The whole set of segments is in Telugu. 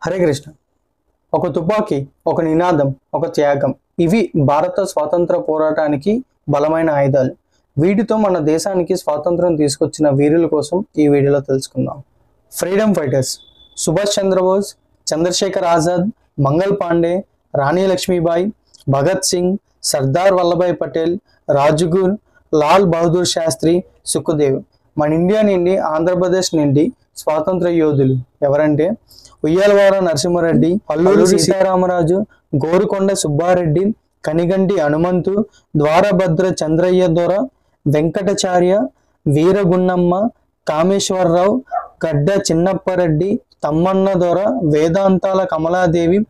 హరే కృష్ణ. ఒక తుపాకీ, ఒక నినాదం, ఒక త్యాగం, ఇవి భారత స్వాతంత్ర పోరాటానికి బలమైన ఆయుధాలు. వీటితో మన దేశానికి స్వాతంత్రం తీసుకొచ్చిన వీరుల కోసం ఈ వీడియోలో తెలుసుకుందాం. ఫ్రీడమ్ ఫైటర్స్: సుభాష్ చంద్రబోస్, చంద్రశేఖర్ ఆజాద్, మంగల్ పాండే, రాణి లక్ష్మీబాయి, భగత్ సింగ్, సర్దార్ వల్లభాయ్ పటేల్, రాజ్గురు, లాల్ బహదూర్ శాస్త్రి, సుఖదేవ్. మన ఇండియా నుండి, ఆంధ్రప్రదేశ్ నుండి స్వాతంత్ర యోధులు ఎవరంటే ఉయ్యాలవాడ నరసింహారెడ్డి, అల్లూరి సీతారామరాజు, గోరుకొండ సుబ్బారెడ్డి, కనిగంటి హనుమంతు, ద్వారభద్ర చంద్రయ్య దొర, వెంకటాచార్య, వీరగున్నమ్మ, కామేశ్వరరావు, గడ్డ చిన్నప్పరెడ్డి, తమ్మన్న దొర, వేదాంతాల కమలాదేవి,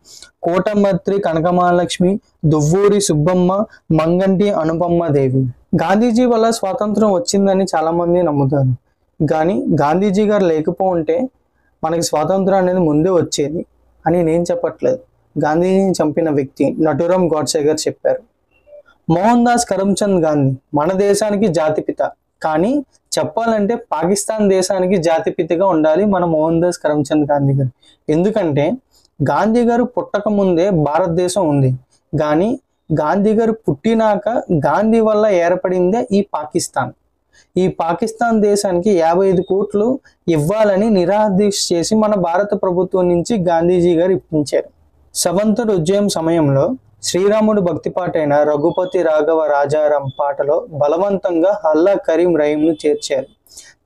కోటమత్రి కనకమహాలక్ష్మి, దువ్వూరి సుబ్బమ్మ, మంగంటి అనుపమ్మదేవి. గాంధీజీ వల్ల స్వాతంత్రం వచ్చిందని చాలా మంది నమ్ముతారు. కానీ గాంధీజీ గారు లేకపోతే మనకి స్వాతంత్రం అనేది ముందే వచ్చేది అని నేను చెప్పట్లేదు. గాంధీజీని చంపిన వ్యక్తి నటురామ్ గోడ్సే గారు చెప్పారు. మోహన్ దాస్ కరమ్చంద్ గాంధీ మన దేశానికి జాతిపిత, కానీ చెప్పాలంటే పాకిస్తాన్ దేశానికి జాతిపితగా ఉండాలి మన మోహన్ దాస్ కరమ్చంద్ గాంధీ గారు. ఎందుకంటే గాంధీ గారు పుట్టక ముందే భారతదేశం ఉంది, కానీ గాంధీ గారు పుట్టినాక గాంధీ వల్ల ఏర్పడిందే ఈ పాకిస్తాన్. ఈ పాకిస్తాన్ దేశానికి 55 కోట్లు ఇవ్వాలని నిరాదీక్ష చేసి మన భారత ప్రభుత్వం నుంచి గాంధీజీ గారు ఇప్పించారు. సవంతర్ ఉద్యమం సమయంలో శ్రీరాముడు భక్తిపాటైన రఘుపతి రాఘవ రాజారాం పాటలో బలవంతంగా హల్లా కరీం రహీంను చేర్చారు.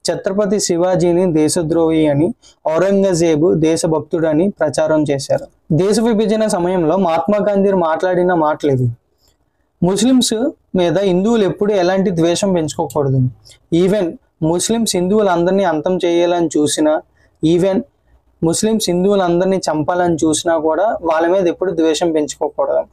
ఛత్రపతి శివాజీని దేశద్రోహి అని, ఔరంగజేబు దేశభక్తుడని ప్రచారం చేశారు. దేశ విభజన సమయంలో మహాత్మా గాంధీ మాట్లాడిన మాటలు ఇవి. ముస్లిమ్స్ మీద హిందువులు ఎప్పుడు ఎలాంటి ద్వేషం పెంచుకోకూడదు. ఈవెన్ ముస్లిమ్స్ హిందువులందరినీ అంతం చేయాలని చూసినా, ఈవెన్ ముస్లిమ్స్ హిందువులందరినీ చంపాలని చూసినా కూడా వాళ్ళ మీద ఎప్పుడు ద్వేషం పెంచుకోకూడదు.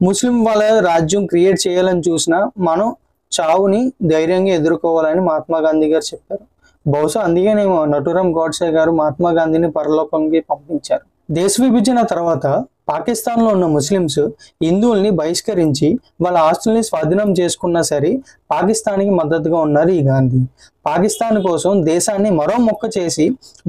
ముస్లిం వాళ్ళ రాజ్యం క్రియేట్ చేయాలని చూసినా మనం చావుని ధైర్యంగా ఎదుర్కోవాలని మహాత్మా గాంధీ గారు చెప్పారు. బహుశా అందుకేనేమో నటురామ్ గోడ్సే గారు మహాత్మా గాంధీని పరలోకంకి పంపించారు. దేశ విభజన తర్వాత పాకిస్తాన్లో ఉన్న ముస్లిమ్స్ హిందువుల్ని బహిష్కరించి వాళ్ళ ఆస్తుల్ని స్వాధీనం చేసుకున్నా సరే పాకిస్తాన్కి మద్దతుగా ఉన్నారు ఈ గాంధీ. పాకిస్తాన్ కోసం దేశాన్ని మరో మొక్క చేసి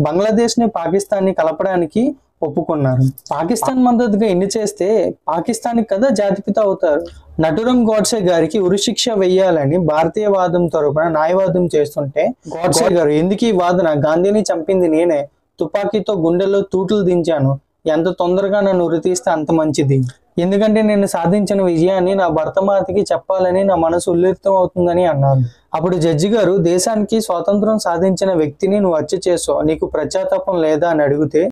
బంగ్లాదేశ్ని పాకిస్తాన్ని కలపడానికి ఒప్పుకున్నారు. పాకిస్తాన్ మద్దతుగా ఎన్ని చేస్తే పాకిస్తాన్కి కదా జాతిపిత అవుతారు. నటురామ్ గోడ్సే గారికి ఉరిశిక్ష వెయ్యాలని భారతీయవాదం తరపున న్యాయవాదం చేస్తుంటే గోడ్సే గారు, ఎందుకు ఈ వాదన, గాంధీని చంపింది నేనే, తుపాకీతో గుండెల్లో తూట్లు దించాను, ఎంత తొందరగా నన్ను ఉరితీస్తే అంత మంచిది, ఎందుకంటే నేను సాధించిన విజయాన్ని నా భర్తమాతకి చెప్పాలని నా మనసు ఉల్లిఖితం అవుతుందని అన్నారు. అప్పుడు జడ్జి గారు, దేశానికి స్వాతంత్రం సాధించిన వ్యక్తిని నువ్వు హత్య చేసావు, నీకు పశ్చాత్తాపం లేదా అని అడిగితే